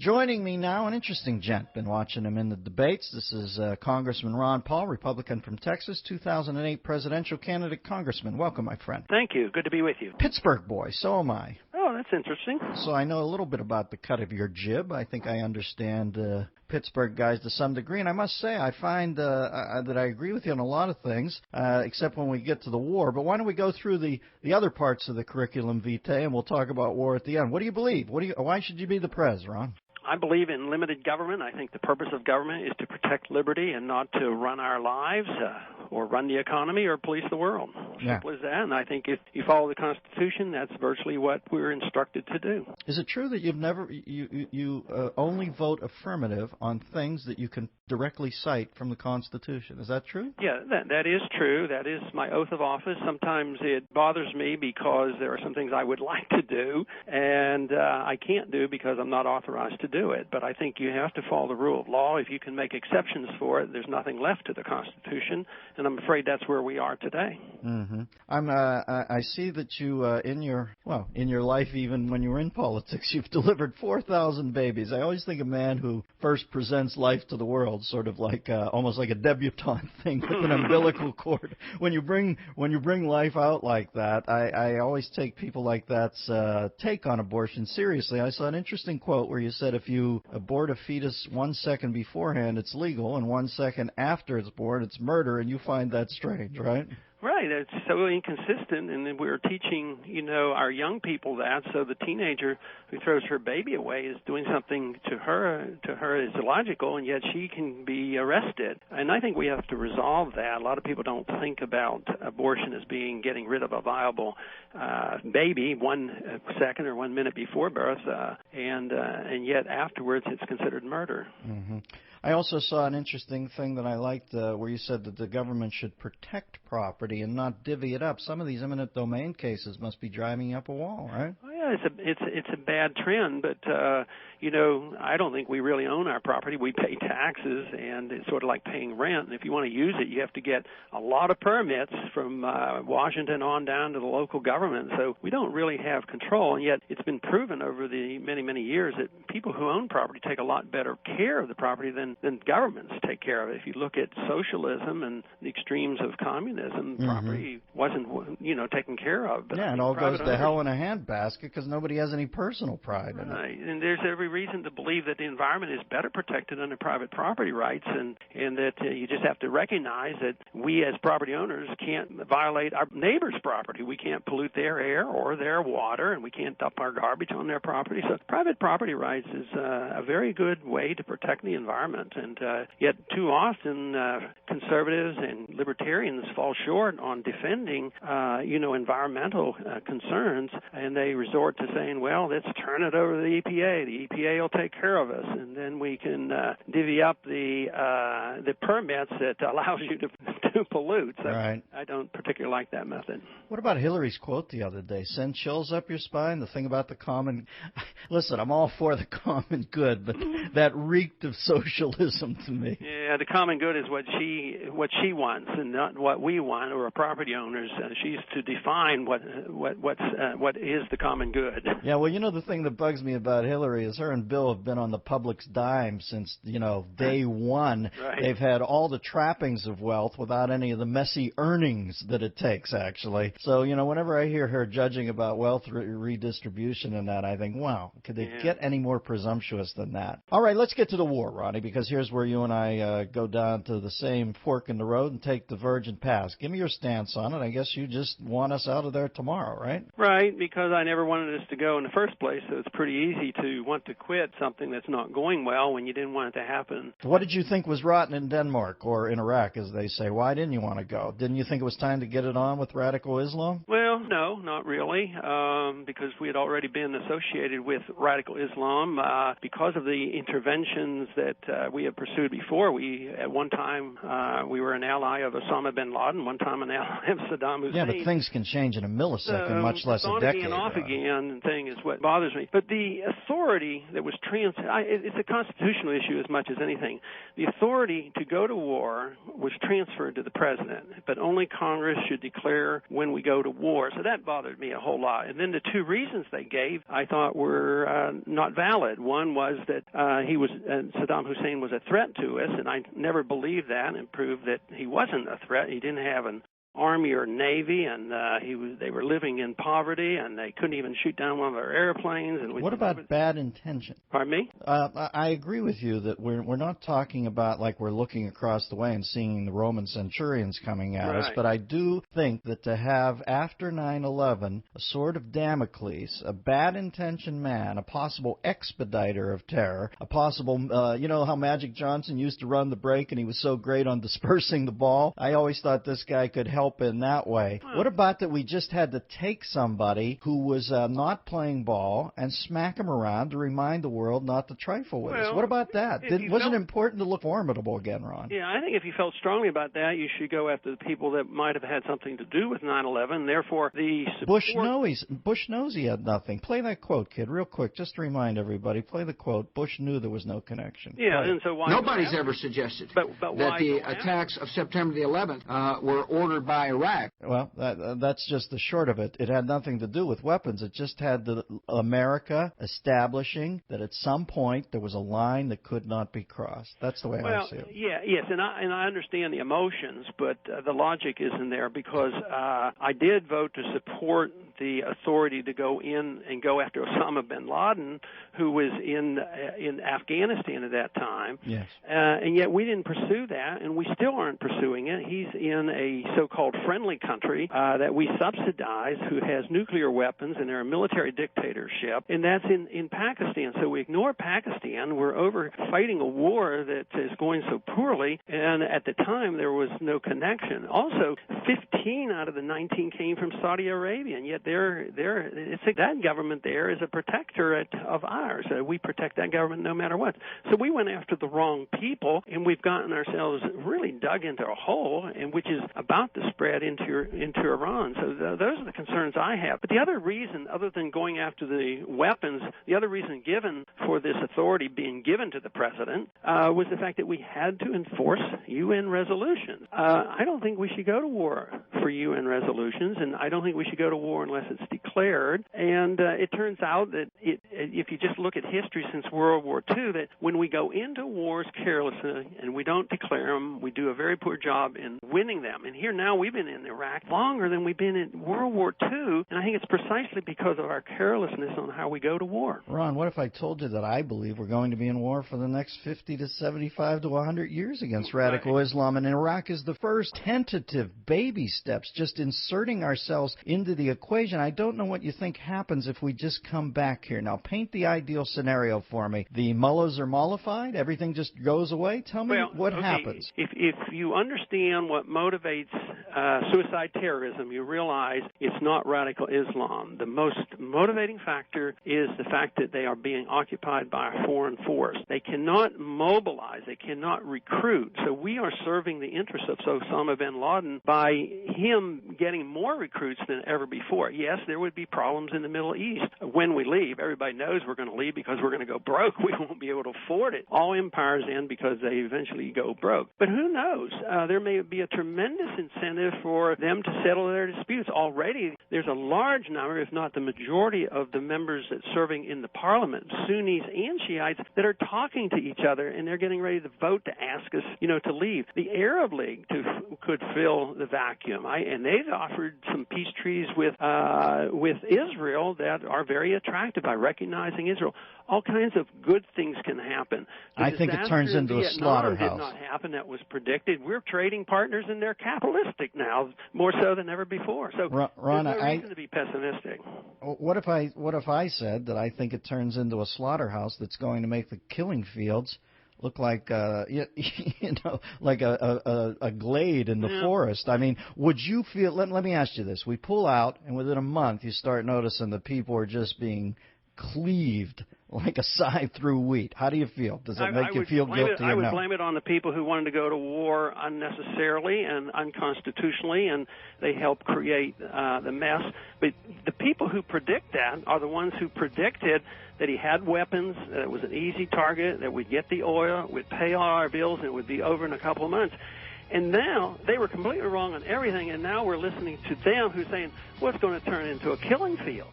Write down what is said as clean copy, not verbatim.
Joining me now, an interesting gent. Been watching him in the debates. This is Congressman Ron Paul, Republican from Texas, 2008 presidential candidate. Congressman, welcome, my friend. Thank you. Good to be with you. Pittsburgh boy, so am I. Oh, that's interesting. So I know a little bit about the cut of your jib. I think I understand Pittsburgh guys to some degree, and I must say I find that I agree with you on a lot of things, except when we get to the war. But why don't we go through the other parts of the curriculum vitae, and we'll talk about war at the end. What do you believe? Why should you be the prez, Ron? I believe in limited government. I think the purpose of government is to protect liberty and not to run our lives or run the economy or police the world. Simple as that. And I think if you follow the Constitution, that's virtually what we're instructed to do. Is it true that you only vote affirmative on things that you can directly cite from the Constitution? Is that true? Yeah, that is true. That is my oath of office. Sometimes it bothers me because there are some things I would like to do and I can't do because I'm not authorized to do it. But I think you have to follow the rule of law. If you can make exceptions for it, there's nothing left to the Constitution, and I'm afraid that's where we are today. Mm-hmm. I see that you in your life, even when you were in politics, you've delivered 4,000 babies. I always think a man who first presents life to the world, sort of like almost like a debutante thing with an umbilical cord. When you bring life out like that, I always take people like that's take on abortion seriously. I saw an interesting quote where you said if you abort a fetus 1 second beforehand, it's legal, and 1 second after it's born, it's murder, and you find that strange, right? Right, it's so inconsistent, and we're teaching, our young people that. So the teenager who throws her baby away is doing something to her is illogical, and yet she can be arrested. And I think we have to resolve that. A lot of people don't think about abortion as being getting rid of a viable baby 1 second or 1 minute before birth, and yet afterwards it's considered murder. Mm-hmm. I also saw an interesting thing that I liked where you said that the government should protect property and not divvy it up. Some of these eminent domain cases must be driving you up a wall, right? Oh, yeah, it's a bad trend, but I don't think we really own our property. We pay taxes, and it's sort of like paying rent. And if you want to use it, you have to get a lot of permits from Washington on down to the local government. So we don't really have control, and yet it's been proven over the many, many years that people who own property take a lot better care of the property than governments take care of it. If you look at socialism and the extremes of communism, property wasn't, taken care of. But yeah, it all goes to hell in a handbasket because nobody has any personal pride in it. And there's every reason to believe that the environment is better protected under private property rights, and that you just have to recognize that we as property owners can't violate our neighbor's property. We can't pollute their air or their water, and we can't dump our garbage on their property. So private property rights is a very good way to protect the environment. And yet too often conservatives and libertarians fall short on defending, environmental concerns, and they resort to saying, well, let's turn it over to the EPA. The EPA will take care of us, and then we can divvy up the permits that allows you to pollute. So right. I don't particularly like that method. What about Hillary's quote the other day? Send chills up your spine, the thing about the common... Listen, I'm all for the common good, but that reeked of socialism to me. Yeah, the common good is what she wants, and not what we want, or our property owners. She's to define what is the common good. Yeah, well, the thing that bugs me about Hillary is her and Bill have been on the public's dime since day one. Right. They've had all the trappings of wealth without any of the messy earnings that it takes, actually. So whenever I hear her judging about wealth redistribution and that, I think, wow, could they get any more presumptuous than that? All right, let's get to the war, Ronnie, because here's where you and I go down to the same fork in the road and take divergent paths. Give me your stance on it. I guess you just want us out of there tomorrow, right? Right, because I never wanted us to go in the first place, so it's pretty easy to want to quit something that's not going well when you didn't want it to happen. What did you think was rotten in Denmark or in Iraq, as they say? Why didn't you want to go? Didn't you think it was time to get it on with radical Islam? Well, no, not really, because we had already been associated with radical Islam because of the interventions that we had pursued before. At one time, we were an ally of Osama bin Laden, one time an ally of Saddam Hussein. Yeah, but things can change in a millisecond, much less a decade. On again, off again thing is what bothers me. But the authority that was it's a constitutional issue as much as anything. The authority to go to war was transferred to the president, but only Congress should declare when we go to war. So that bothered me a whole lot. And then the two reasons they gave I thought were not valid. One was that Saddam Hussein was a threat to us, and I never believed that, and proved that he wasn't a threat. He didn't have an Army or Navy, and they were living in poverty, and they couldn't even shoot down one of our airplanes. And what about bad intention? Pardon me? I agree with you that we're not talking about like we're looking across the way and seeing the Roman centurions coming at us, but I do think that to have, after 9/11, a sword of Damocles, a bad-intentioned man, a possible expediter of terror, a possible, you know how Magic Johnson used to run the break and he was so great on dispersing the ball? I always thought this guy could help in that way. What about that we just had to take somebody who was not playing ball and smack him around to remind the world not to trifle with us? What about that? Wasn't it important to look formidable again, Ron? Yeah, I think if you felt strongly about that, you should go after the people that might have had something to do with 9/11. Therefore, the support... Bush knows he had nothing. Play that quote, kid, real quick, just to remind everybody. Play the quote. Bush knew there was no connection. Yeah, and so why... Nobody's ever suggested that the attacks of September the 11th were ordered by Iraq. Well, that's just the short of it. It had nothing to do with weapons. It just had America establishing that at some point there was a line that could not be crossed. That's the way I see it. Yes, and I understand the emotions, but the logic isn't there, because I did vote to support the authority to go in and go after Osama bin Laden, who was in Afghanistan at that time. Yes. And yet we didn't pursue that, and we still aren't pursuing it. He's in a so-called friendly country that we subsidize, who has nuclear weapons, and they're a military dictatorship, and that's in Pakistan. So we ignore Pakistan. We're over fighting a war that is going so poorly, and at the time there was no connection. Also, 15 out of the 19 came from Saudi Arabia, and yet that government there is a protectorate of ours. We protect that government no matter what. So we went after the wrong people, and we've gotten ourselves really dug into a hole, and which is about to spread into Iran. So those are the concerns I have. But the other reason, other than going after the weapons, the other reason given for this authority being given to the president was the fact that we had to enforce UN resolutions. I don't think we should go to war for UN resolutions, and I don't think we should go to war unless it's declared. And it turns out that if you just look at history since World War II, that when we go into wars carelessly and we don't declare them, we do a very poor job in winning them. And here now we've been in Iraq longer than we've been in World War II, and I think it's precisely because of our carelessness on how we go to war. Ron, what if I told you that I believe we're going to be in war for the next 50 to 75 to 100 years against radical Islam, and Iraq is the first tentative baby steps, just inserting ourselves into the equation. I don't know what you think happens if we just come back here. Now, paint the ideal scenario for me. The mullahs are mollified? Everything just goes away? Tell me what happens. If you understand what motivates suicide terrorism, you realize it's not radical Islam. The most motivating factor is the fact that they are being occupied by a foreign force. They cannot mobilize. They cannot recruit. So we are serving the interests of Osama bin Laden by him getting more recruits than ever before. Yes, there would be problems in the Middle East when we leave. Everybody knows we're going to leave because we're going to go broke. We won't be able to afford it. All empires end because they eventually go broke. But who knows? There may be a tremendous incentive for them to settle their disputes. Already, there's a large number, if not the majority, of the members that's serving in the parliament, Sunnis and Shiites, that are talking to each other, and they're getting ready to vote to ask us, to leave. The Arab League could fill the vacuum, and they've offered some peace treaties with Israel that are very attractive by recognizing Israel. All kinds of good things can happen. I think it turns into a slaughterhouse. Did not happen. That was predicted. We're trading partners, and they're capitalistic now, more so than ever before. So Ron, there's no reason to be pessimistic. What if I said that I think it turns into a slaughterhouse that's going to make the killing fields look like like a glade in the forest? I mean, would you feel? Let me ask you this: we pull out, and within a month, you start noticing that people are just being cleaved like a scythe through wheat. How do you feel? Does it make you feel guilty? I would blame it on the people who wanted to go to war unnecessarily and unconstitutionally, and they helped create the mess. But the people who predict that are the ones who predicted that he had weapons, that it was an easy target, that we'd get the oil, we'd pay all our bills, and it would be over in a couple of months. And now they were completely wrong on everything, and now we're listening to them who's saying, well, it's going to turn into a killing field.